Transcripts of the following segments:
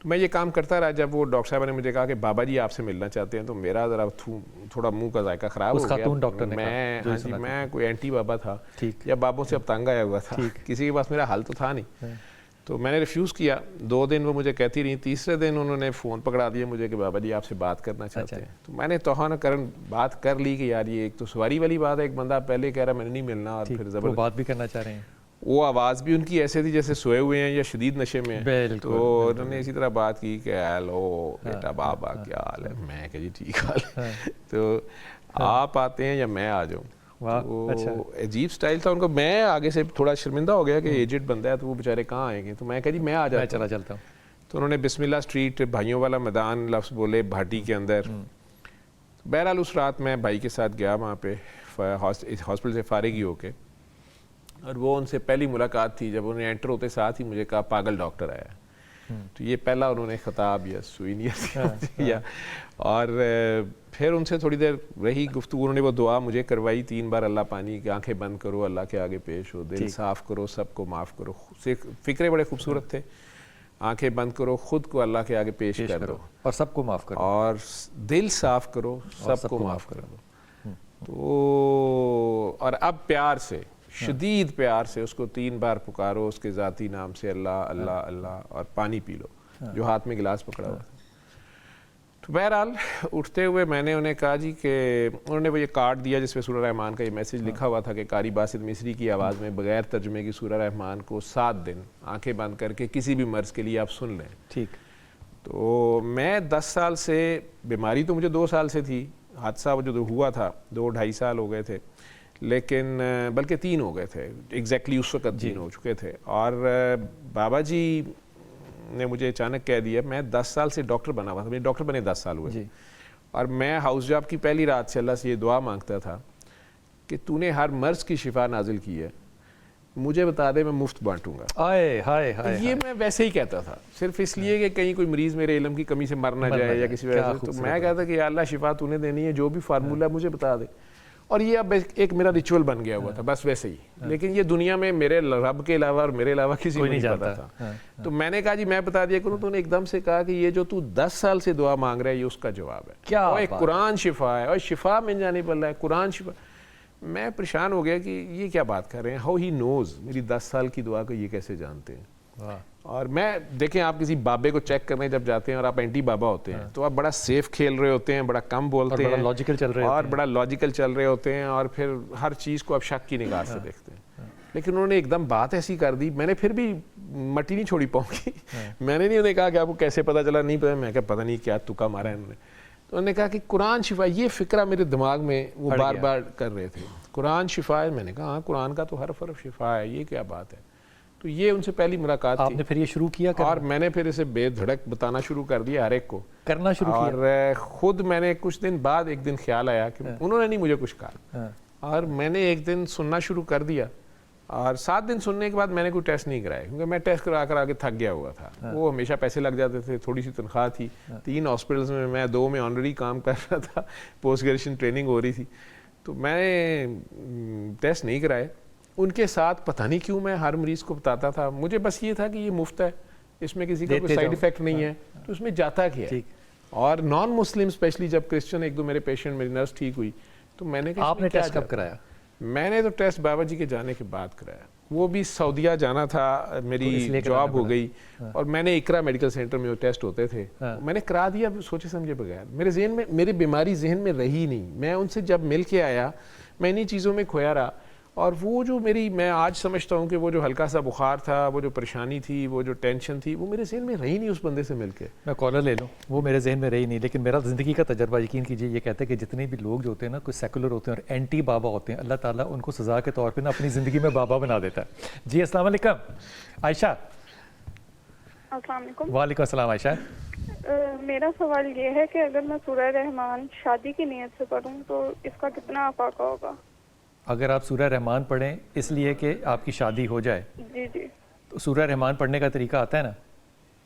تو میں یہ کام کرتا رہا. جب وہ ڈاکٹر صاحبہ نے مجھے کہا کہ بابا جی آپ سے ملنا چاہتے ہیں, تو میرا ذرا تھوڑا منہ کا ذائقہ خراب ہو گیا. خاتون ڈاکٹر نے میں ہاں جی میں کوئی اینٹی بابا تھا یا بابوں سے اب تنگ آیا ہوا تھا, کسی کے پاس میرا حل تو تھا نہیں. تو میں نے ریفیوز کیا. 2 دن وہ مجھے کہتی رہی. تیسرے دن انہوں نے فون پکڑا دیا مجھے کہ بابا جی آپ سے بات کرنا چاہتے ہیں. تو میں نے توہان کرن بات کر لی کہ یار یہ ایک تو سواری والی بات ہے, ایک بندہ پہلے کہہ رہا میں نے نہیں ملنا اور پھر زبردست بات بھی کرنا چاہ رہے ہیں. وہ آواز بھی ان کی ایسے تھی جیسے سوئے ہوئے ہیں یا شدید نشے میں ہیں. تو انہوں نے اسی طرح بات کی کہ ہیلو بیٹا بابا کیا حال ہے. میں کہ جی ٹھیک حال ہے. تو آپ آتے ہیں یا میں آ جاؤں. عجیب سٹائل تھا ان کا. میں آگے سے تھوڑا شرمندہ ہو گیا کہ ایجڈ بندہ ہے تو وہ بیچارے کہاں آئیں گے. تو میں کہا جی میں آ جاتا ہوں, چلا چلتا ہوں. تو انہوں نے بسم اللہ اسٹریٹ بھائیوں والا میدان لفظ بولے بھاٹی کے اندر. بہرحال اس رات میں بھائی کے ساتھ گیا وہاں پہ ہاسپٹل سے فارغ ہی ہو کے, اور وہ ان سے پہلی ملاقات تھی. جب انہیں انٹر ہوتے ساتھ ہی مجھے کہا پاگل ڈاکٹر آیا. تو یہ پہلا انہوں نے خطاب یا سوئینیت کیا. اور پھر ان سے تھوڑی دیر رہی گفتگو. انہوں نے وہ دعا مجھے کروائی 3 بار, اللہ پانی کی آنکھیں بند کرو, اللہ کے آگے پیش ہو, دل صاف کرو, سب کو معاف کرو. فکرے بڑے خوبصورت تھے. آنکھیں بند کرو, خود کو اللہ کے آگے پیش کر دو, اور سب کو معاف کرو, اور دل صاف کرو, سب کو معاف کر دو. تو اور اب پیار سے, شدید پیار سے اس کو 3 بار پکارو اس کے ذاتی نام سے, اللہ اللہ اللہ, اور پانی پی لو جو ہاتھ میں گلاس پکڑا ہوا تھا. تو بہرحال اٹھتے ہوئے میں نے انہیں کہا جی کہ انہوں نے وہ یہ کارڈ دیا جس پہ سورہ رحمان کا یہ میسیج لکھا ہوا تھا کہ قاری باسط مصری کی آواز میں بغیر ترجمے کی سورہ رحمان کو 7 دن آنکھیں بند کر کے کسی بھی مرض کے لیے آپ سن لیں. ٹھیک. تو میں 10 سال سے, بیماری تو مجھے 2 سال سے تھی, حادثہ وہ جو ہوا تھا 2-2.5 سال ہو گئے تھے, لیکن بلکہ 3 ہو گئے تھے ایگزیکٹلی اس وقت 3 ہو چکے تھے. اور بابا جی نے مجھے اچانک کہہ دیا, میں 10 سال سے ڈاکٹر بنا ہوا تھا, میرے ڈاکٹر بنے 10 سال ہوئے, اور میں ہاؤس جاب کی پہلی رات سے اللہ سے یہ دعا مانگتا تھا کہ تو نے ہر مرض کی شفا نازل کی ہے, مجھے بتا دے میں مفت بانٹوں گا. یہ میں ویسے ہی کہتا تھا صرف اس لیے کہ کہیں کوئی مریض میرے علم کی کمی سے مر نہ جائے یا کسی وجہ سے. تو میں کہتا کہ یا اللہ شفا تو نے دینی ہے, جو بھی فارمولہ ہے مجھے بتا دے. اور یہ اب ایک میرا ریچول بن گیا ہوا تھا بس ویسے ہی. لیکن یہ دنیا میں میرے رب کے علاوہ اور میرے علاوہ کسی کو نہیں پتا تھا. تو میں نے کہا جی میں بتا دیا کروں. تو نے ایک دم سے کہا کہ یہ جو تو 10 سال سے دعا مانگ رہا ہے یہ اس کا جواب ہے. کیا ایک قرآن شفا ہے, اور شفا مل جانے پر ہے قرآن شفا. میں پریشان ہو گیا کہ یہ کیا بات کر رہے ہیں. ہاؤ ہی نوز میری 10 سال کی دعا کو یہ کیسے جانتے ہیں. اور میں دیکھیں آپ کسی بابے کو چیک کرنے جب جاتے ہیں اور آپ اینٹی بابا ہوتے ہیں تو آپ بڑا سیف کھیل رہے ہوتے ہیں, بڑا کم بولتے ہیں, اور بڑا لاجیکل چل رہے ہوتے ہیں, اور پھر ہر چیز کو آپ شک کی نگاہ سے دیکھتے ہیں. لیکن انہوں نے ایک دم بات ایسی کر دی, میں نے پھر بھی مٹی نہیں چھوڑی پاؤں کی. میں نے نہیں انہیں کہا کہ آپ کو کیسے پتا چلا, نہیں پتا. میں کہا پتہ نہیں کیا تکا مارا ہے انہوں نے. تو انہوں نے کہا کہ قرآن شفا, یہ فکرہ میرے دماغ میں وہ بار بار کر رہے تھے, قرآن شفا ہے. میں نے کہا ہاں قرآن کا تو حرف حرف شفا ہے, یہ کیا بات ہے. تو یہ ان سے پہلی ملاقات تھی. آپ نے پھر یہ شروع کیا اور میں نے پھر اسے بے دھڑک بتانا شروع کر دیا ہر ایک کو, کرنا شروع کیا. اور خود میں نے کچھ دن بعد ایک دن خیال آیا کہ انہوں نے نہیں مجھے کچھ کہا, اور میں نے ایک دن سننا شروع کر دیا. اور 7 دن سننے کے بعد میں نے کوئی ٹیسٹ نہیں کرایا, کیونکہ میں ٹیسٹ کرا کر آگے تھک گیا ہوا تھا. وہ ہمیشہ پیسے لگ جاتے تھے, تھوڑی سی تنخواہ تھی, 3 ہاسپٹلس میں 2 میں آنرری کام کر رہا تھا, پوسٹ گریجویشن ٹریننگ ہو رہی تھی. تو میں نے ٹیسٹ نہیں کرائے. ان کے ساتھ پتہ نہیں کیوں میں ہر مریض کو بتاتا تھا, مجھے بس یہ تھا کہ یہ مفت ہے, اس میں کسی کا کوئی سائیڈ ایفیکٹ نہیں ہے, تو اس میں جاتا کیا ہے. اور نان مسلم اسپیشلی جب کرسچن 1-2 میرے پیشنٹ, میری نرس ٹھیک ہوئی تو میں نے کہا آپ نے ٹیسٹ کب کرایا. میں نے تو ٹیسٹ بابا جی کے جانے کے بعد کرایا. وہ بھی سعودیہ جانا تھا, میری جاب ہو گئی, اور میں نے اقرا میڈیکل سینٹر میں وہ ٹیسٹ ہوتے تھے, میں نے کرا دیا سوچے سمجھے بغیر. میرے ذہن میں میری بیماری ذہن میں رہی نہیں. میں ان سے جب مل کے آیا میں انہیں چیزوں میں کھویا رہا. اور وہ جو میں آج سمجھتا ہوں کہ وہ جو ہلکا سا بخار تھا, وہ جو پریشانی تھی, وہ جو ٹینشن تھی, وہ میرے ذہن میں رہی نہیں اس بندے سے مل کے. میں کالر لے لوں, وہ میرے ذہن میں رہی نہیں. لیکن میرا زندگی کا تجربہ یقین کیجیے یہ کہتا ہے کہ جتنے بھی لوگ جو ہوتے ہیں نا, کوئی سیکولر ہوتے ہیں اور اینٹی بابا ہوتے ہیں, اللہ تعالیٰ ان کو سزا کے طور پہ نا اپنی زندگی میں بابا بنا دیتا ہے. جی السلام علیکم عائشہ. السلام علیکم. وعلیکم السلام عائشہ. میرا سوال یہ ہے کہ اگر میں سورہ رحمان شادی کی نیت سے پڑھوں تو اس کا کتنا افاقہ ہوگا. اگر آپ سورہ رحمان پڑھیں اس لیے کہ آپ کی شادی ہو جائے, جی جی, تو سورہ رحمان پڑھنے کا طریقہ آتا ہے نا.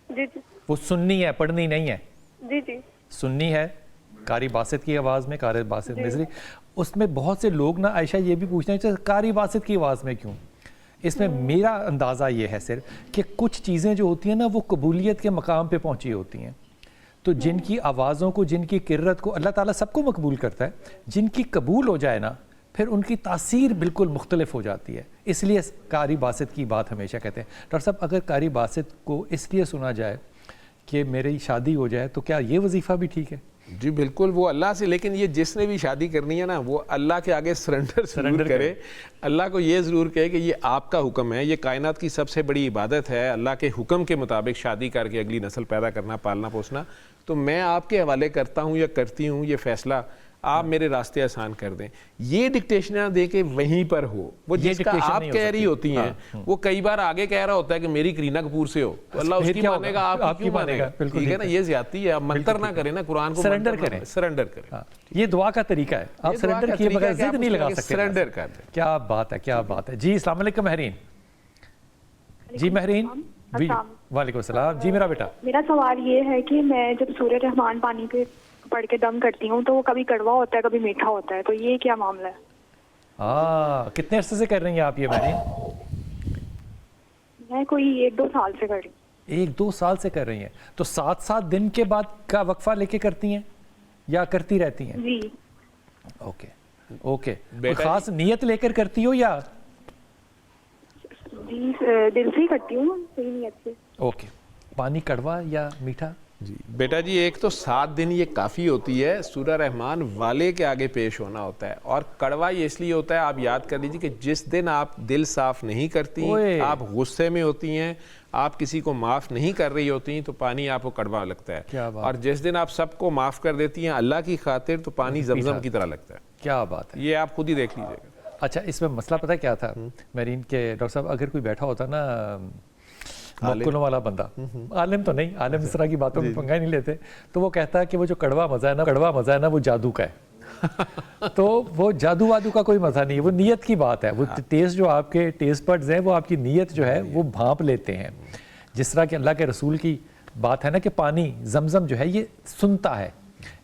جی جی. وہ سننی ہے, پڑھنی نہیں ہے. جی جی. سننی ہے قاری باسط کی آواز میں, قاری باسط مصری. اس میں بہت سے لوگ نا عائشہ یہ بھی پوچھنا ہے قاری باسط کی آواز میں کیوں. اس میں میرا اندازہ یہ ہے صرف کہ کچھ چیزیں جو ہوتی ہیں نا وہ قبولیت کے مقام پہ پہنچی ہوتی ہیں، تو جن کی آوازوں کو، جن کی کرت کو اللہ تعالیٰ سب کو مقبول کرتا ہے، جن کی قبول ہو جائے نا پھر ان کی تاثیر بالکل مختلف ہو جاتی ہے. اس لیے قاری باسط کی بات ہمیشہ کہتے ہیں ڈاکٹر صاحب اگر قاری باسط کو اس لیے سنا جائے کہ میری شادی ہو جائے تو کیا یہ وظیفہ بھی ٹھیک ہے؟ جی بالکل، وہ اللہ سے، لیکن یہ جس نے بھی شادی کرنی ہے نا وہ اللہ کے آگے سرنڈر کرے. اللہ کو یہ ضرور کہے کہ یہ آپ کا حکم ہے، یہ کائنات کی سب سے بڑی عبادت ہے، اللہ کے حکم کے مطابق شادی کر کے اگلی نسل پیدا کرنا، پالنا پوسنا، تو میں آپ کے حوالے کرتا ہوں یا کرتی ہوں یہ فیصلہ، آپ میرے راستے آسان کر دیں. یہ ڈکٹیشنیں دے کے وہیں پر ہو، وہ جس کا آپ کہہ رہی ہوتی ہیں وہ کئی بار آگے کہہ رہا ہوتا ہے کہ میری کرینہ کپور سے ہو، تو اللہ اس کی مانے گا، آپ کی مانے گا. ٹھیک ہے نا، یہ زیادتی ہے. آپ منتر نہ کریں نا، قرآن کو سرنڈر کریں، سرنڈر کریں. یہ دعا کا طریقہ ہے. آپ سرنڈر کیے بغیر ضد نہیں لگا سکتے. سرنڈر کر دیں. کیا بات ہے، کیا بات ہے. جی السلام علیکم مہرین. جی مہرین. وعلیکم السلام. جی میرا بیٹا. میرا سوال یہ ہے کہ میں جب سورہ رحمان پانی پہ پڑھ کے دم کرتی ہوں تو وہ کبھی کڑوا ہوتا ہے کبھی میٹھا ہوتا ہے، تو یہ کیا معاملہ ہے؟ کتنے عرصے سے کر رہی ہیں آپ یہ مہرین؟ میں کوئی 1-2 سال سے کر رہی ہوں. 1-2 سال سے کر رہی ہیں، تو 7 دن کے بعد کا وقفہ لے کے کرتی ہیں یا کرتی رہتی ہیں؟ جی اوکے. کوئی خاص نیت لے کر کرتی ہو یا؟ جی دل سے ہی کرتی ہوں، صحیح نیت سے. اوکے. پانی کڑوا یا میٹھا؟ جی بیٹا جی، ایک تو 7 دن یہ کافی ہوتی ہے، سورہ رحمان والے کے آگے پیش ہونا ہوتا ہے. اور کڑوا یہ اس لیے ہوتا ہے، آپ یاد کر لیجیے کہ جس دن آپ دل صاف نہیں کرتی، آپ غصے میں ہوتی ہیں، آپ کسی کو معاف نہیں کر رہی ہوتی ہیں، تو پانی آپ کو کڑوا لگتا ہے. اور جس دن آپ سب کو معاف کر دیتی ہیں اللہ کی خاطر، تو پانی زمزم کی طرح لگتا ہے. کیا بات ہے. یہ آپ خود ہی دیکھ لیجیے گا. اچھا اس میں مسئلہ پتہ کیا تھا مہرین کے ڈاکٹر صاحب، اگر کوئی بیٹھا ہوتا نا موکلوں والا بندہ، عالم تو نہیں، عالم اس طرح کی باتوں میں پنگا ہی نہیں لیتے، تو وہ کہتا ہے کہ وہ جو کڑوا مزہ ہے نا وہ جادو کا ہے. تو وہ جادو وادو کا کوئی مزہ نہیں ہے، وہ نیت کی بات ہے. وہ ٹیسٹ جو آپ کے ٹیسٹ بڈز ہیں وہ آپ کی نیت جو ہے وہ بھانپ لیتے ہیں. جس طرح کہ اللہ کے رسول کی بات ہے نا کہ پانی زمزم جو ہے یہ سنتا ہے،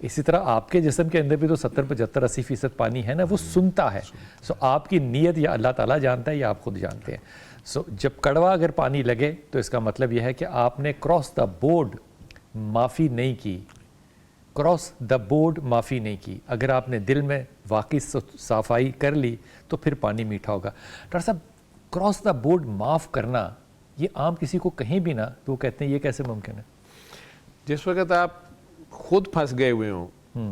اسی طرح آپ کے جسم کے اندر بھی تو 70-75-80% پانی ہے نا، وہ سنتا ہے. سو آپ کی نیت یا اللہ تعالیٰ جانتا ہے یا آپ خود جانتے ہیں. سو جب کڑوا اگر پانی لگے تو اس کا مطلب یہ ہے کہ آپ نے کراس دا بورڈ معافی نہیں کی. کراس دا بورڈ معافی نہیں کی. اگر آپ نے دل میں واقعی صافائی کر لی تو پھر پانی میٹھا ہوگا. ڈاکٹر صاحب کراس دا بورڈ معاف کرنا یہ عام کسی کو کہیں بھی نہ تو وہ کہتے ہیں یہ کیسے ممکن ہے؟ جس وقت آپ خود پھنس گئے ہوئے ہوں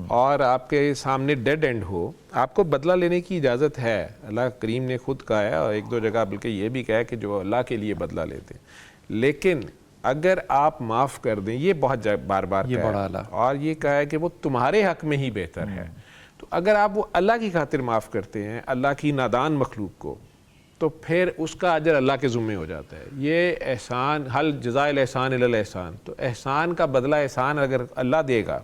اور آپ کے سامنے ڈیڈ اینڈ ہو، آپ کو بدلہ لینے کی اجازت ہے. اللہ کریم نے خود کہا ہے، اور 1-2 جگہ بلکہ یہ بھی کہا ہے کہ جو اللہ کے لیے بدلہ لیتے ہیں. لیکن اگر آپ معاف کر دیں، یہ بہت بار بار کہا ہے، اور یہ کہا ہے کہ وہ تمہارے حق میں ہی بہتر ہے. تو اگر آپ وہ اللہ کی خاطر معاف کرتے ہیں اللہ کی نادان مخلوق کو، تو پھر اس کا اجر اللہ کے ذمہ ہو جاتا ہے. یہ احسان، حل جزاء الاحسان الا الاحسان، تو احسان کا بدلہ احسان اگر اللہ دے گا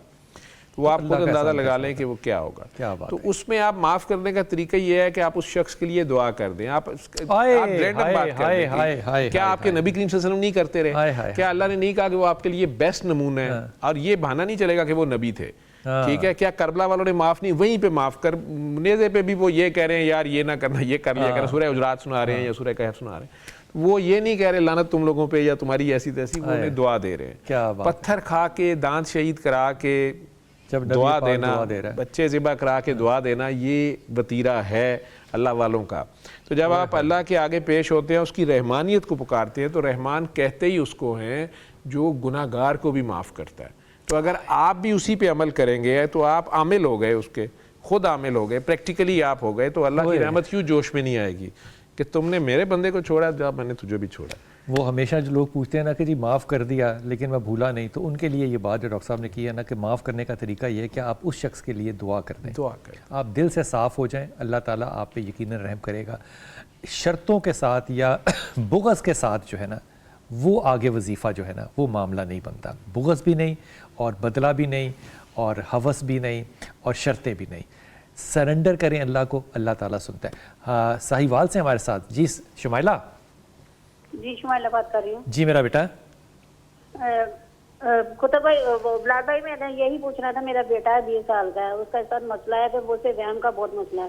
تو وہ آپ خود اندازہ لگا لیں کہ وہ کیا ہوگا. تو اس میں آپ معاف کرنے کا طریقہ یہ ہے کہ آپ اس شخص کے لیے دعا کر دیں. آپ رینڈم بات کر دیں، کیا آپ کے نبی کریم صلی اللہ علیہ وسلم نہیں کرتے رہے؟ کیا اللہ نے نہیں کہا کہ وہ آپ کے لیے بیسٹ نمونہ ہے؟ اور یہ بہانہ نہیں چلے گا کہ وہ نبی تھے. ٹھیک ہے، کیا کربلا والوں نے معاف نہیں، وہیں پہ معاف کر. نیزے پہ بھی وہ یہ کہہ رہے ہیں یار یہ نہ کرنا، یہ کر لیا کرنا. سورہ حجرات سنا رہے ہیں یا سورہ کہف سنا رہے ہیں، وہ یہ نہیں کہہ رہے لعنت تم لوگوں پہ یا تمہاری ایسی تیسی، وہ انہیں دعا دے رہے ہیں. پتھر کھا کے، دانت شہید کرا کے دعا دینا، بچے ذبح کرا کے دعا دینا، یہ وتیرہ ہے اللہ والوں کا. تو جب آپ اللہ کے آگے پیش ہوتے ہیں، اس کی رحمانیت کو پکارتے ہیں، تو رحمان کہتے ہی اس کو ہیں جو گناہ گار کو بھی معاف کرتا ہے. تو اگر آپ بھی اسی پہ عمل کریں گے تو آپ عامل ہو گئے، اس کے خود عامل ہو گئے، پریکٹیکلی آپ ہو گئے. تو اللہ کی رحمت کیوں جوش میں نہیں آئے گی کہ تم نے میرے بندے کو چھوڑا جب میں نے تجھے بھی چھوڑا. وہ ہمیشہ جو لوگ پوچھتے ہیں نا کہ جی معاف کر دیا لیکن میں بھولا نہیں، تو ان کے لیے یہ بات جو ڈاکٹر صاحب نے کی ہے نا کہ معاف کرنے کا طریقہ یہ ہے کہ آپ اس شخص کے لیے دعا کر دیں. دعا کریں، آپ دل سے صاف ہو جائیں، اللہ تعالیٰ آپ پہ یقیناً رحم کرے گا. شرطوں کے ساتھ یا بغض کے ساتھ جو ہے نا وہ آگے وظیفہ جو ہے نا وہ معاملہ نہیں بنتا. بغض بھی نہیں اور بدلہ بھی نہیں اور ہوس بھی نہیں اور شرطیں بھی نہیں. سرنڈر کریں اللہ کو، اللہ تعالیٰ سنتا ہے. ساہیوال سے ہمارے ساتھ جی شمائلہ. جی شمائلہ بات کر رہی ہوں. جی میرا بیٹا. کتب بھائی، بلاد بھائی، میں نے یہی پوچھنا تھا، میرا بیٹا ہے 20 سال کا ہے، اس کا اس ساتھ مسئلہ ہے کہ وہ سے وہم کا بہت مسئلہ ہے.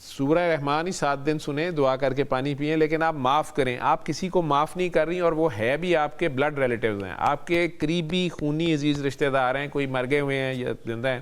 سورہ رحمان ہی 7 دن سنیں, دعا کر کے پانی پئیں, لیکن آپ معاف کریں. آپ کسی کو معاف نہیں کر رہی اور وہ ہے بھی آپ کے بلڈ ریلیٹیوز ہیں, آپ کے قریبی خونی عزیز رشتہ دار ہیں, کوئی مر گئے ہوئے ہیں یا زندہ ہیں,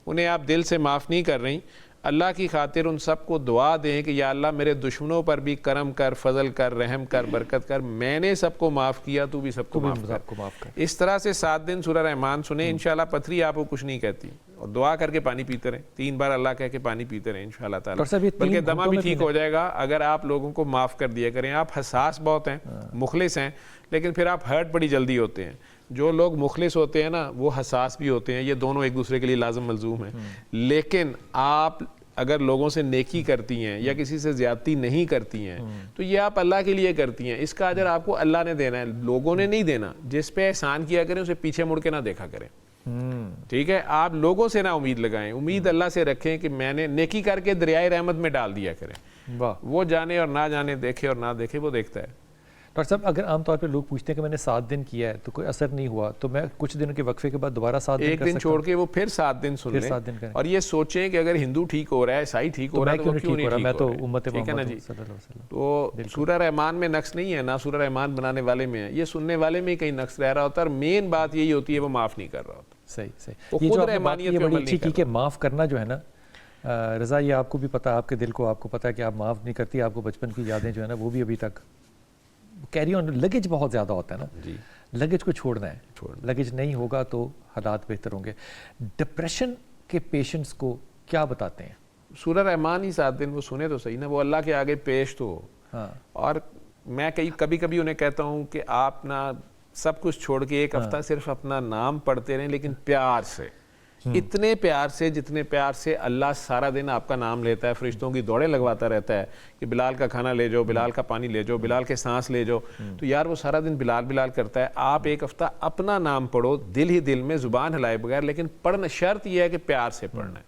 انہیں آپ دل سے معاف نہیں کر رہی. اللہ کی خاطر ان سب کو دعا دیں کہ یا اللہ میرے دشمنوں پر بھی کرم کر, فضل کر, رحم کر, برکت کر, میں نے سب کو معاف کیا, تو بھی سب کو معاف کر. اس طرح سے 7 دن سورہ رحمان سنیں, انشاءاللہ پتھری آپ کو کچھ نہیں کہتی, اور دعا کر کے پانی پیتے رہیں, 3 بار اللہ کہہ کے پانی پیتے رہیں انشاءاللہ تعالی, بلکہ دمہ بھی ٹھیک ہو جائے گا اگر آپ لوگوں کو معاف کر دیا کریں. آپ حساس بہت ہیں, مخلص ہیں, لیکن پھر آپ ہرٹ بڑی جلدی ہوتے ہیں. جو لوگ مخلص ہوتے ہیں نا وہ حساس بھی ہوتے ہیں, یہ دونوں ایک دوسرے کے لیے لازم ملزوم ہیں. لیکن آپ اگر لوگوں سے نیکی کرتی ہیں یا کسی سے زیادتی نہیں کرتی ہیں تو یہ آپ اللہ کے لیے کرتی ہیں, اس کا اجر آپ کو اللہ نے دینا ہے, لوگوں نے نہیں دینا. جس پہ احسان کیا کریں اسے پیچھے مڑ کے نہ دیکھا کریں, ٹھیک ہے. آپ لوگوں سے نہ امید لگائیں, امید اللہ سے رکھیں کہ میں نے نیکی کر کے دریائے رحمت میں ڈال دیا کریں. وہ جانے اور نہ جانے, دیکھے اور نہ دیکھے, وہ دیکھتا ہے. ڈاکٹر صاحب اگر عام طور پہ لوگ پوچھتے ہیں کہ میں نے 7 دن کیا ہے تو کوئی اثر نہیں ہوا, تو میں کچھ دنوں کے وقفے کے بعد دوبارہ 7 دن ایک دن چھوڑ کے وہ پھر 7 دن سن لیں, اور یہ سوچیں کہ اگر ہندو ٹھیک ہو رہا ہے, عیسائی ٹھیک ہو رہا ہے, تو کیوں نہیں ٹھیک ہو رہا ہے, تو امت ٹھیک ہے نا جی. صلی اللہ علیہ وسلم. تو سورہ رحمان میں نقص نہیں ہے, نہ سورہ رحمان بنانے والے میں ہے, یہ سننے والے میں کہیں نقص رہ رہا ہوتا ہے, اور مین بات یہی ہوتی ہے وہ معاف نہیں کر رہا ہوتا. صحیح. یہ جو رحمانیت پہ عمل نہیں کی کہ معاف کرنا جو ہے نا رضا, یہ آپ کو بھی پتا, آپ کے دل کو آپ کو پتا ہے کہ آپ معاف نہیں کرتی, آپ کو بچپن کی یادیں جو ہے نا وہ بھی ابھی تک کیری آن. لگیج بہت زیادہ ہوتا ہے نا جی, لگیج کو چھوڑنا ہے, لگیج نہیں ہوگا تو حالات بہتر ہوں گے. ڈپریشن کے پیشنٹس کو کیا بتاتے ہیں؟ سورہ رحمان ہی 7 دن وہ سنے تو صحیح نا, وہ اللہ کے آگے پیش تو ہو. اور میں کبھی کبھی انہیں کہتا ہوں کہ آپ نا سب کچھ چھوڑ کے 1 ہفتہ صرف اپنا نام پڑھتے رہیں, لیکن پیار سے, اتنے پیار سے جتنے پیار سے اللہ سارا دن آپ کا نام لیتا ہے, فرشتوں کی دوڑیں لگواتا رہتا ہے کہ بلال کا کھانا لے جاؤ, بلال کا پانی لے جاؤ, بلال کے سانس لے جاؤ. تو یار وہ سارا دن بلال بلال کرتا ہے. آپ 1 ہفتہ اپنا نام پڑھو, دل ہی دل میں, زبان ہلائے بغیر, لیکن پڑھنا شرط یہ ہے کہ پیار سے پڑھنا ہے.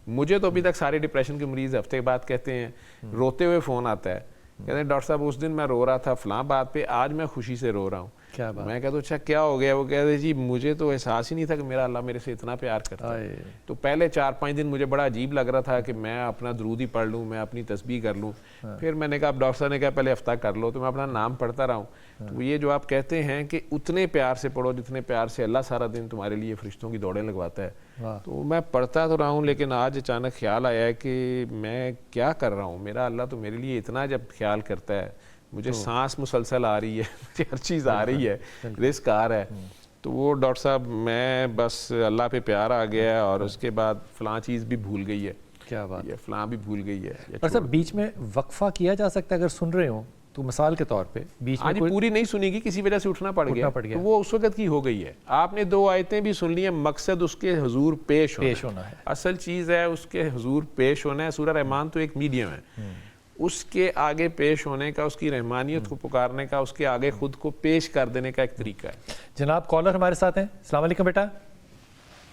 مجھے تو ابھی تک سارے ڈپریشن کے مریض ہفتے بعد کہتے ہیں, روتے ہوئے فون آتا ہے, کہتے ہیں ڈاکٹر صاحب اس دن میں رو رہا تھا فلاں بات پہ, آج میں خوشی سے رو رہا ہوں. میں کہتا ہوں اچھا کیا ہو گیا؟ وہ کہتے ہیں جی مجھے تو احساس ہی نہیں تھا کہ میرا اللہ میرے سے اتنا پیار کرتا ہے. تو پہلے 4-5 دن مجھے بڑا عجیب لگ رہا تھا کہ میں اپنا درود ہی پڑھ لوں, میں اپنی تسبیح کر لوں. پھر میں نے کہا, اب ڈاکٹر صاحب نے کہا پہلے ہفتہ کر لو, تو میں اپنا نام پڑھتا رہا ہوں. تو یہ جو آپ کہتے ہیں کہ اتنے پیار سے پڑھو جتنے پیار سے اللہ سارا دن تمہارے لیے فرشتوں کی دوڑیں لگواتا ہے, تو میں پڑھتا تو رہا ہوں. لیکن آج اچانک خیال آیا ہے کہ میں کیا کر رہا ہوں, میرا اللہ تو میرے لیے اتنا جب خیال کرتا ہے, مجھے سانس مسلسل آ رہی ہے, مجھے ہر چیز آ رہی ہے, رزق آ رہا ہے, تو وہ ڈاکٹر صاحب میں بس اللہ پہ پیار آ گیا ہے, اور اس کے بعد فلاں چیز بھی بھول گئی ہے. کیا بات ہے, فلاں بھی بھول گئی ہے. ڈاکٹر صاحب بیچ میں وقفہ کیا جا سکتا ہے اگر سن رہے ہوں تو, مثال کے طور پہ بیچ میں پوری نہیں سنی گی, کسی وجہ سے اٹھنا پڑ گیا, تو وہ اس وقت کی ہو گئی ہے. آپ نے 2 آیتیں بھی سن لی ہیں, مقصد اس کے حضور پیش ہونا ہے, اصل چیز ہے اس کے حضور پیش ہونا ہے. سورہ رحمان تو ایک میڈیم ہے, اس کے آگے پیش ہونے کا, اس کی رحمانیت کو پکارنے کا, اس کے آگے خود کو پیش کر دینے کا ایک طریقہ ہے. جناب کالر ہمارے ساتھ ہیں. السلام علیکم بیٹا.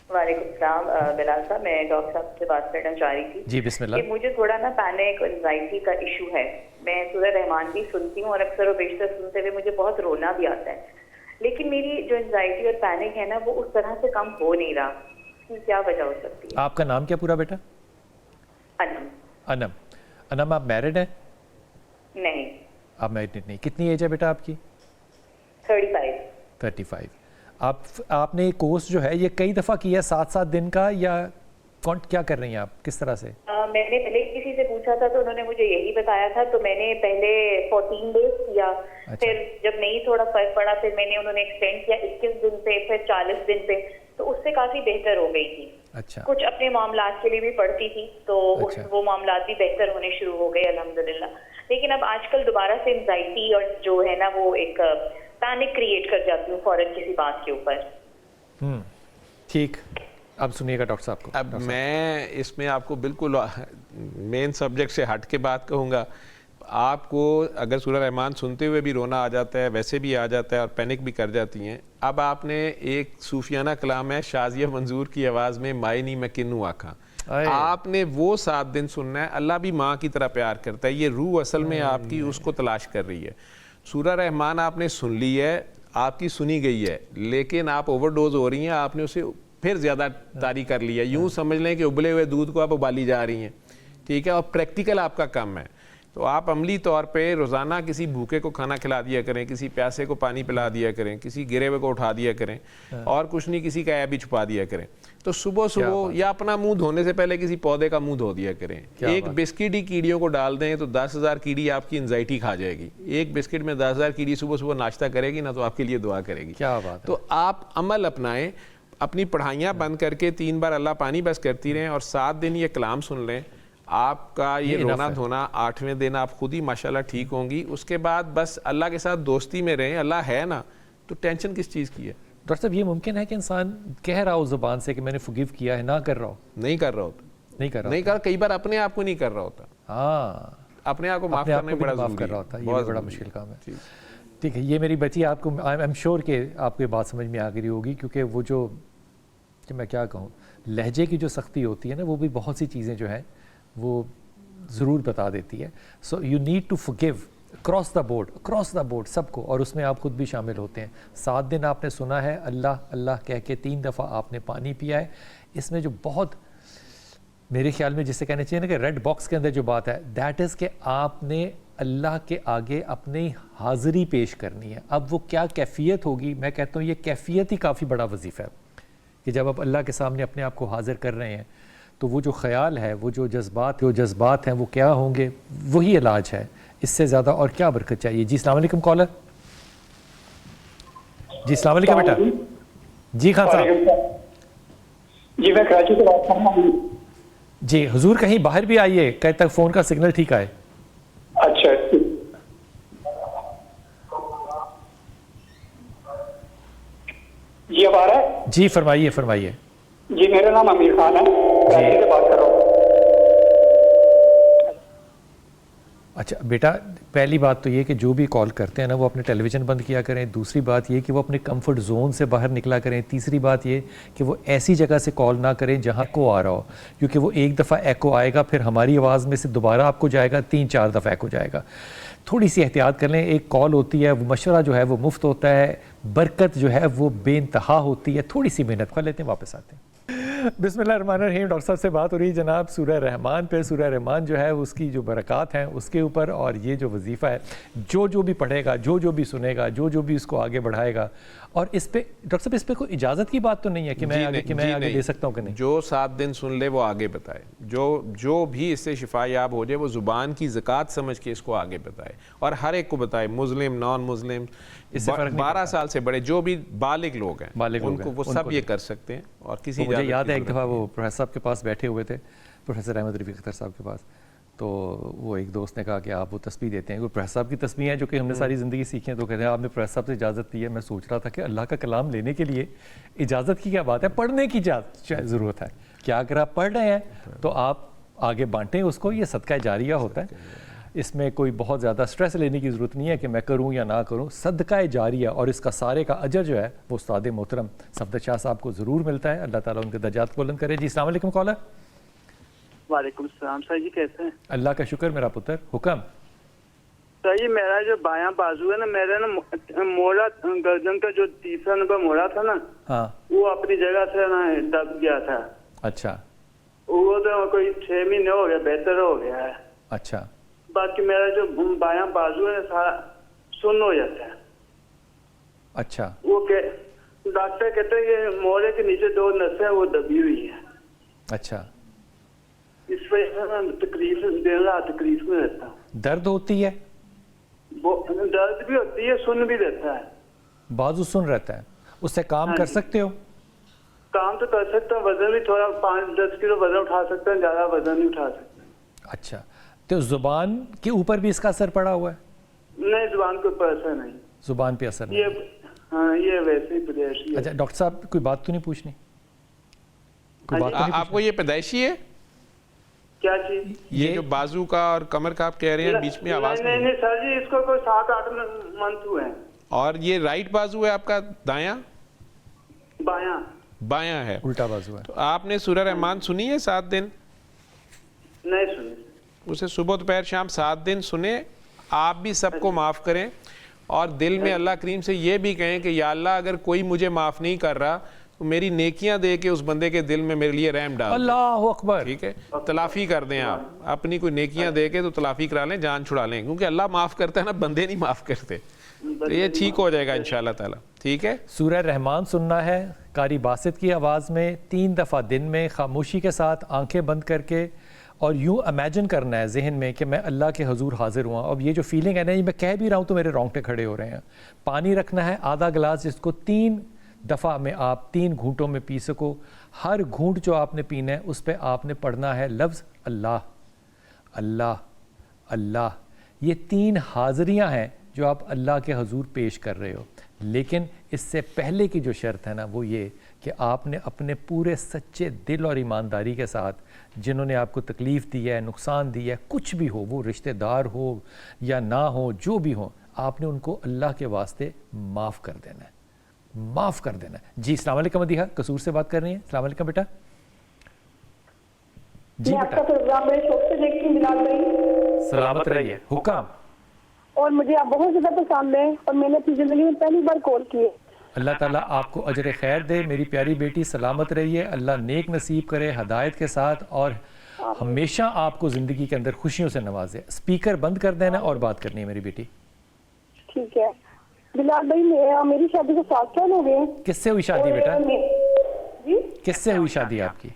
وعلیکم السلام. بلال صاحب, میں ڈاکٹر صاحب سے بات کرنا چاہ رہی تھی. جی بسم اللہ. مجھے تھوڑا نا پینک اور انزائٹی کا ایشو ہے. میں سورہ رحمان بھی سنتی ہوں, اور اکثر و بیشتر سنتے ہوئے مجھے بہت رونا بھی آتا ہے, لیکن میری جو انزائٹی اور پینک ہے نا وہ اس طرح سے کم ہو نہیں رہا. اس کی کیا وجہ ہو سکتی ہے؟ آپ کا نام کیا پورا بیٹا؟ انم. انم, آپ میرڈ ہیں؟ نہیں. آپ میرڈ نہیں. کتنی ایج ہے بیٹا آپ کی؟ 35. آپ نے کورس جو ہے یہ کئی دفعہ کیا ہے 7 دن کا, یا کیا کر رہی ہیں آپ, کس طرح سے؟ میں نے پہلے کسی سے پوچھا تھا تو انہوں نے مجھے یہی بتایا تھا, تو میں نے پہلے 14 ڈیز کیا, پھر جب نہیں تھوڑا فرق پڑا پھر میں نے انہوں نے ایکسٹینڈ کیا 21 دن پہ, پھر 40 دن پہ, تو اس سے کافی بہتر ہو گئی تھی. کچھ اپنے معاملات کے لیے بھی پڑھتی تھی تو وہ معاملات بھی بہتر ہونے شروع ہو گئے الحمدللہ. لیکن اب آج کل دوبارہ سے انزائٹی اور جو ہے نا وہ ایک پینک کریٹ کر جاتی ہوں فوراً کسی بات کے اوپر. ٹھیک, اب سنیے گا ڈاکٹر صاحب کو. اب میں اس میں آپ کو بالکل مین سبجیکٹ سے ہٹ کے بات کہوں گا. آپ کو اگر سورہ رحمان سنتے ہوئے بھی رونا آ جاتا ہے, ویسے بھی آ جاتا ہے, اور پینک بھی کر جاتی ہیں, اب آپ نے ایک صوفیانہ کلام ہے شازیہ منظور کی آواز میں, مائی نہیں میں کنوں آکھاں, آپ نے وہ 7 دن سننا ہے. اللہ بھی ماں کی طرح پیار کرتا ہے, یہ روح اصل میں آپ کی اس کو تلاش کر رہی ہے. سورہ رحمان آپ نے سن لی ہے, آپ کی سنی گئی ہے, لیکن آپ اوور ڈوز ہو رہی ہیں, آپ نے اسے پھر زیادہ طاری کر لیا. یوں سمجھ لیں کہ ابلے ہوئے دودھ کو آپ ابالی جا رہی ہیں, ٹھیک ہے, اور پریکٹیکل آپ کا کم ہے, تو آپ عملی طور پہ روزانہ کسی بھوکے کو کھانا کھلا دیا کریں, کسی پیاسے کو پانی پلا دیا کریں, کسی گرے ہوئے کو اٹھا دیا کریں, اور کچھ نہیں کسی کا عیب بھی چھپا دیا کریں. تو صبح صبح یا اپنا منہ دھونے سے پہلے کسی پودے کا منہ دھو دیا کریں. ایک بسکٹ ہی کیڑیوں کو ڈال دیں تو 10,000 کیڑی آپ کی انزائٹی کھا جائے گی. ایک بسکٹ میں 10,000 کیڑی صبح صبح ناشتہ کرے گی نا, تو آپ کے لیے دعا کرے گی. کیا بات ہے. تو آپ عمل اپنائیں, اپنی پڑھائیاں بند کر کے 3 بار اللہ پانی بس کرتی رہیں, اور 7 دن یہ کلام سن لیں. آپ کا یہ رونا دھونا 8ویں دن آپ خود ہی ماشاءاللہ ٹھیک ہوں گی. اس کے بعد بس اللہ کے ساتھ دوستی میں رہیں, اللہ ہے نا, تو ٹینشن کس چیز کی ہے. ڈاکٹر صاحب یہ ممکن ہے کہ انسان کہہ رہا ہو زبان سے کہ میں نے فورگیو کیا ہے, نہ کر رہا ہو, نہیں کر رہا ہوتا, نہیں کر, کئی بار اپنے آپ کو نہیں کر رہا ہوتا. ہاں, اپنے آپ کو معاف کرنا بڑا معاف کر رہا ہوتا ہے, یہ بڑا مشکل کام ہے. ٹھیک ہے, یہ میری بچی آپ کو آئی ایم شیور کہ آپ کو یہ بات سمجھ میں آ گئی ہوگی, کیونکہ وہ جو کہ میں کیا کہوں, لہجے کی جو سختی ہوتی ہے نا, وہ بھی بہت سی چیزیں جو ہیں وہ ضرور بتا دیتی ہے. So you need to forgive across the board سب کو, اور اس میں آپ خود بھی شامل ہوتے ہیں. 7 دن آپ نے سنا ہے اللہ اللہ کہہ کے, 3 دفعہ آپ نے پانی پیا ہے. اس میں جو بہت میرے خیال میں جسے کہنا چاہیے نا کہ ریڈ باکس کے اندر جو بات ہے, دیٹ از کہ آپ نے اللہ کے آگے اپنی حاضری پیش کرنی ہے. اب وہ کیا کیفیت ہوگی, میں کہتا ہوں یہ کیفیت ہی کافی بڑا وظیفہ ہے کہ جب آپ اللہ کے سامنے اپنے آپ کو حاضر کر رہے ہیں تو وہ جو خیال ہے, وہ جو جذبات ہیں وہ کیا ہوں گے, وہی علاج ہے. اس سے زیادہ اور کیا برکت چاہیے. جی السلام علیکم کالر. جی السلام علیکم بیٹا. جی خان صاحب. جی میں کراچی سے بات کر رہا ہوں. جی حضور کہیں باہر بھی آئیے, کہیں تک فون کا سگنل ٹھیک آئے. اچھا جی اب آ رہا ہے. جی فرمائیے. جی میرا نام امیر خان ہے, کراچی سے بات کر رہا ہوں. اچھا بیٹا, پہلی بات تو یہ کہ جو بھی کال کرتے ہیں نا وہ اپنے ٹیلی ویژن بند کیا کریں. دوسری بات یہ کہ وہ اپنے کمفرٹ زون سے باہر نکلا کریں. تیسری بات یہ کہ وہ ایسی جگہ سے کال نہ کریں جہاں ایکو آ رہا ہو, کیونکہ وہ ایک دفعہ ایکو آئے گا, پھر ہماری آواز میں سے دوبارہ آپ کو جائے گا, 3-4 دفعہ ایکو جائے گا. تھوڑی سی احتیاط کر لیں. ایک کال ہوتی ہے, وہ مشورہ جو ہے وہ مفت ہوتا ہے, برکت جو ہے وہ بے انتہا ہوتی ہے. تھوڑی سی محنت کر لیتے ہیں, واپس آتے ہیں. بسم اللہ الرحمن الرحیم. ڈاکٹر صاحب سے بات ہو رہی ہے جناب سورہ رحمان پہ. سورہ رحمان جو ہے اس کی جو برکات ہیں اس کے اوپر, اور یہ جو وظیفہ ہے, جو بھی پڑھے گا, جو بھی سنے گا, جو بھی اس کو آگے بڑھائے گا. اور اس پہ ڈاکٹر صاحب اس پہ کوئی اجازت کی بات تو نہیں ہے کہ میں آگے دے سکتا ہوں کہ نہیں؟ جو 7 دن سن لے وہ آگے بتائے, جو بھی اس سے شفا یاب ہو جائے وہ زبان کی زکوٰۃ سمجھ کے اس کو آگے بتائے, اور ہر ایک کو بتائے, مسلم نان مسلم, 12 سال سے بڑے جو بھی بالغ لوگ ہیں ان کو وہ سب یہ کر سکتے ہیں. اور کسی مجھے یاد ہے ایک دفعہ وہ پروفیسر صاحب کے پاس بیٹھے ہوئے تھے, پروفیسر احمد رفیق اختر صاحب کے پاس, تو وہ ایک دوست نے کہا کہ آپ وہ تسبیح دیتے ہیں, وہ پروفیسر صاحب کی تسبیح ہیں جو کہ ہم نے ساری زندگی سیکھی ہیں, تو کہتے ہیں آپ نے پروفیسر صاحب سے اجازت لی ہے. میں سوچ رہا تھا کہ اللہ کا کلام لینے کے لیے اجازت کی کیا بات ہے, پڑھنے کی ضرورت ہے. کیا اگر آپ پڑھ رہے ہیں تو آپ آگے بانٹیں اس کو, یہ صدقہ جاریہ ہوتا ہے. اس میں کوئی بہت زیادہ سٹریس لینے کی ضرورت نہیں ہے کہ میں کروں یا نہ کروں. صدقہ جاریہ, اور اس کا سارے کا اجر جو ہے وہ استاد محترم صفدر شاہ صاحب کو ضرور ملتا ہے. اللہ تعالیٰ ان کے درجات کو بلند کرے. جی السلام علیکم کالر. وعلیکم السلام سر جی, کیسے ہیں؟ اللہ کا شکر میرا پتر, حکم. سر جی میرا جو بایاں بازو ہے نا, میرا نا موڑا گردن کا جو 3 نمبر موڑا تھا نا, ہاں وہ اپنی جگہ سے نا دب گیا تھا. اچھا. وہ تو کوئی 6 مہینے ہو گیا, بہتر ہو گیا ہے. اچھا. باقی میرا جو بایاں بازو ہے سارا سن ہو جاتا ہے. اچھا. وہ ڈاکٹر کہتے ہیں کہ موڑے کے نیچے 2 نسیں وہ دبی ہوئی ہیں. اچھا. اس وجہ سے میں تکلیف دن رات تکلیف میں رہتا ہوں. درد ہوتی ہے؟ درد بھی ہوتی ہے, سن بھی رہتا ہے. بازو سن رہتا ہے, اس سے کام کر سکتے ہو؟ کام تو کر سکتا ہوں, وزن بھی تھوڑا 5-10 کلو وزن اٹھا سکتا ہوں, زیادہ وزن نہیں اٹھا سکتا. اچھا, تو زبان کے اوپر بھی اس کا اثر پڑا ہوا ہے؟ نہیں, زبان کے اوپر اثر نہیں. زبان پہ اثر نہیں. ہاں یہ ویسے ہی پیدائشی ہے. اچھا ڈاکٹر صاحب کوئی بات تو نہیں پوچھنی؟ آپ کو یہ پیدائشی ہے کیا چیز؟ یہ جو بازو کا اور کمر کا آپ کہہ رہے ہیں بیچ میں آواز نہیں سر جی, اس کو کوئی 7-8 منتھ ہوئے ہیں. اور یہ رائٹ بازو ہے آپ کا, دایاں بایاں ہے, الٹا بازو ہے. تو آپ نے سورہ رحمان سنی ہے 7 دن؟ نہیں سنی. اسے صبح دوپہر شام 7 دن سنیں. آپ بھی سب کو معاف کریں, اور دل میں اللہ کریم سے یہ بھی کہیں کہ یا اللہ اگر کوئی مجھے معاف نہیں کر رہا تو میری نیکیاں دے کے اس بندے کے دل میں میرے لیے رحم ڈال دیں. اللہ اکبر. ٹھیک ہے, تلافی کر دیں آپ اپنی کوئی نیکیاں دے کے, تو تلافی کرا لیں, جان چھڑا لیں, کیونکہ اللہ معاف کرتا ہے نا, بندے نہیں معاف کرتے. تو یہ ٹھیک ہو جائے گا انشاءاللہ تعالی. ٹھیک ہے, سورہ رحمان سننا ہے قاری باسط کی آواز میں 3 دفعہ دن میں, خاموشی کے ساتھ آنکھیں بند کر کے, اور یوں امیجن کرنا ہے ذہن میں کہ میں اللہ کے حضور حاضر ہوا. اب یہ جو فیلنگ ہے نا, یہ میں کہہ بھی رہا ہوں تو میرے رونگٹے کھڑے ہو رہے ہیں. پانی رکھنا ہے آدھا گلاس, جس کو 3 دفعہ میں آپ 3 گھونٹوں میں پی سکو. ہر گھونٹ جو آپ نے پینا ہے اس پہ آپ نے پڑھنا ہے لفظ اللہ اللہ اللہ. یہ 3 حاضریاں ہیں جو آپ اللہ کے حضور پیش کر رہے ہو. لیکن اس سے پہلے کی جو شرط ہے نا, وہ یہ کہ آپ نے اپنے پورے سچے دل اور ایمانداری کے ساتھ جنہوں نے آپ کو تکلیف دی ہے, نقصان دی ہے, کچھ بھی ہو, وہ رشتہ دار ہو یا نہ ہو, جو بھی ہو, آپ نے ان کو اللہ کے واسطے معاف کر دینا ہے, معاف کر دینا ہے. جی السلام علیکم مدیحہ, قصور سے بات کر رہی ہیں. السلام علیکم بیٹا. جی بیٹا, سلامت رہیے. حکم. اور مجھے آپ بہت زیادہ پسند ہے, اور میں نے اپنی زندگی میں پہلی بار کال کی ہے. اللہ تعالیٰ آپ کو اجر خیر دے. میری پیاری بیٹی سلامت رہیے, اللہ نیک نصیب کرے ہدایت کے ساتھ, اور ہمیشہ آپ کو زندگی کے اندر خوشیوں سے نوازے. اسپیکر بند کر دینا اور بات کرنی ہے میری بیٹی. ٹھیک ہے. بلال بھائی, میری شادی کو 7 سال ہو گئے. کس سے ہوئی شادی بیٹا؟ جی کس سے ہوئی شادی آپ کی؟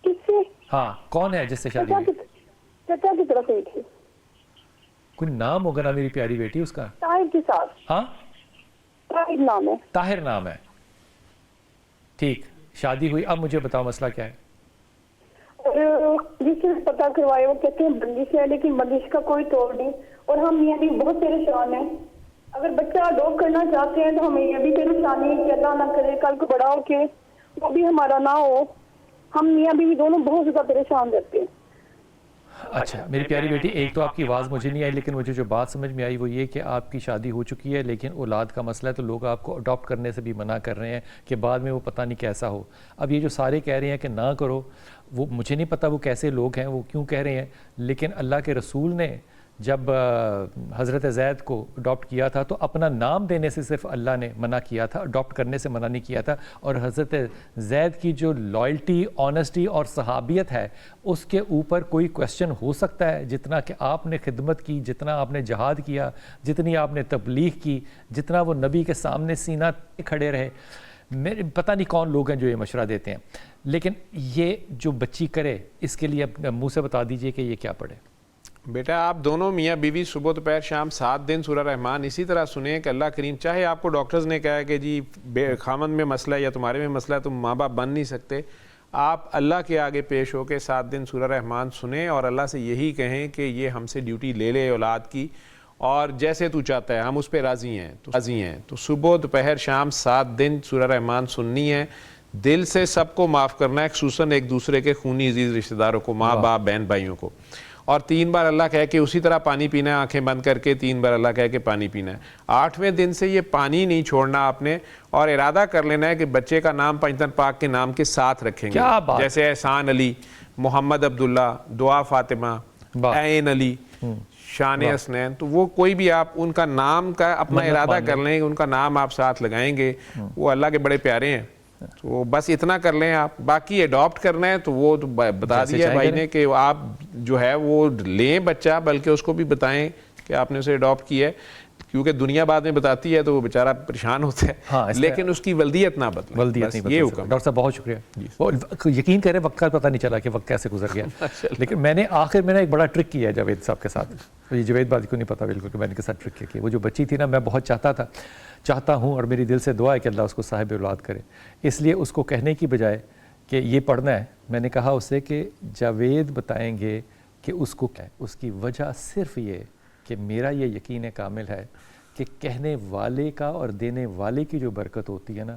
کس سے؟ ہاں, کون ہے جس سے شادی ہوئی؟ چچا کی طرف ہوئی تھی. کوئی نام ہوگا نا میری پیاری بیٹی اس کا؟ طاہر کے ساتھ. ہاں, طاہر نام ہے. طاہر نام ہے. ٹھیک, شادی ہوئی. اب مجھے بتاؤ مسئلہ کیا ہے؟ اور جس سے پتہ کروایا وہ کہتے ہیں بندش ہے, لیکن بندش کا کوئی توڑ نہیں, اور ہم میاں بھی بہت پریشان ہیں. اگر بچہ اڈاپٹ کرنا چاہتے ہیں تو ہمیں یہ بھی پریشانی ہے کہ اللہ نہ کرے کل کو بڑا ہو کے وہ بھی ہمارا نہ ہو. ہم میاں بھی دونوں بہت زیادہ پریشان رہتے ہیں. اچھا میری پیاری بیٹی, ایک تو آپ کی آواز مجھے نہیں آئی, لیکن مجھے جو بات سمجھ میں آئی وہ یہ کہ آپ کی شادی ہو چکی ہے لیکن اولاد کا مسئلہ ہے, تو لوگ آپ کو اڈاپٹ کرنے سے بھی منع کر رہے ہیں کہ بعد میں وہ پتہ نہیں کیسا ہو. اب یہ جو سارے کہہ رہے ہیں کہ نہ کرو, وہ مجھے نہیں پتہ وہ کیسے لوگ ہیں, وہ کیوں کہہ رہے ہیں, لیکن اللہ کے رسول نے جب حضرت زید کو اڈاپٹ کیا تھا تو اپنا نام دینے سے صرف اللہ نے منع کیا تھا, اڈاپٹ کرنے سے منع نہیں کیا تھا. اور حضرت زید کی جو لائلٹی, آنیسٹی اور صحابیت ہے, اس کے اوپر کوئی کویسچن ہو سکتا ہے؟ جتنا کہ آپ نے خدمت کی, جتنا آپ نے جہاد کیا, جتنی آپ نے تبلیغ کی, جتنا وہ نبی کے سامنے سینہ کھڑے رہے, میرے پتہ نہیں کون لوگ ہیں جو یہ مشورہ دیتے ہیں. لیکن یہ جو بچی کرے, اس کے لیے منہ سے بتا دیجئے کہ یہ کیا پڑھے. بیٹا آپ دونوں میاں بیوی صبح دوپہر شام 7 دن سورہ رحمان اسی طرح سنیں کہ اللہ کریم, چاہے آپ کو ڈاکٹرز نے کہا ہے کہ جی خامند میں مسئلہ ہے یا تمہارے میں مسئلہ ہے, تم ماں باپ بن نہیں سکتے, آپ اللہ کے آگے پیش ہو کے 7 دن سورہ رحمان سنیں اور اللہ سے یہی کہیں کہ یہ ہم سے ڈیوٹی لے لے اولاد کی, اور جیسے تو چاہتا ہے ہم اس پہ راضی ہیں. تو صبح دوپہر شام 7 دن سورہ رحمان سننی ہے, دل سے سب کو معاف کرنا ہے, خصوصاً ایک دوسرے کے خونی عزیز رشتہ داروں کو, ماں باپ بہن بھائیوں کو, اور 3 بار اللہ کہہ کے اسی طرح پانی پینا ہے, آنکھیں بند کر کے 3 بار اللہ کہہ کے پانی پینا ہے. 8ویں دن سے یہ پانی نہیں چھوڑنا آپ نے, اور ارادہ کر لینا ہے کہ بچے کا نام پنجتن پاک کے نام کے ساتھ رکھیں گے, جیسے احسان علی, محمد عبداللہ, دعا فاطمہ, عین علی, شان حسنین. تو وہ کوئی بھی آپ ان کا نام کا اپنا ارادہ کر لیں, ان کا نام آپ ساتھ لگائیں گے, وہ اللہ کے بڑے پیارے ہیں. تو بس اتنا کر لیں آپ. باقی اڈاپٹ کرنا ہے تو وہ تو بتا دیا بھائی نے کہ آپ جو ہے وہ لیں بچہ, بلکہ اس کو بھی بتائیں کہ آپ نے اسے اڈاپٹ کیا ہے, کیونکہ دنیا بعد میں بتاتی ہے تو وہ بیچارہ پریشان ہوتا ہے, لیکن اس کی ولدیت نہ بدلیں. یہ حکم. ڈاکٹر صاحب بہت شکریہ. یقین کریں وقت کا پتہ نہیں چلا کہ وقت کیسے گزر گیا. لیکن میں نے آخر میں ایک بڑا ٹرک کیا ہے جاوید صاحب کے ساتھ. یہ جاوید بازی کو نہیں پتا بالکل کہ میں نے کے ساتھ ٹرک کیا. وہ جو بچی تھی نا, میں بہت چاہتا ہوں اور میری دل سے دعا ہے کہ اللہ اس کو صاحب اولاد کرے. اس لیے اس کو کہنے کی بجائے کہ یہ پڑھنا ہے, میں نے کہا اسے کہ جاوید بتائیں گے کہ اس کو کیا ہے. اس کی وجہ صرف یہ کہ میرا یہ یقین کامل ہے کہ کہنے والے کا اور دینے والے کی جو برکت ہوتی ہے نا,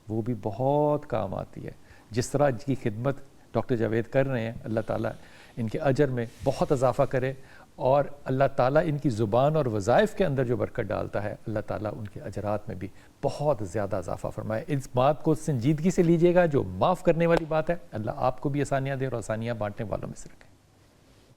وہ بھی بہت کام آتی ہے. جس طرح کی خدمت ڈاکٹر جاوید کر رہے ہیں, اللہ تعالیٰ ان کے اجر میں بہت اضافہ کرے, اور اللہ تعالیٰ ان کی زبان اور وظائف کے اندر جو برکت ڈالتا ہے, اللہ تعالیٰ ان کے اجرات میں بھی بہت زیادہ اضافہ فرمائے. اس بات کو سنجیدگی سے لیجئے گا, جو معاف کرنے والی بات ہے, اللہ آپ کو بھی آسانیاں دے اور آسانیاں بانٹنے والوں میں سے رکھے.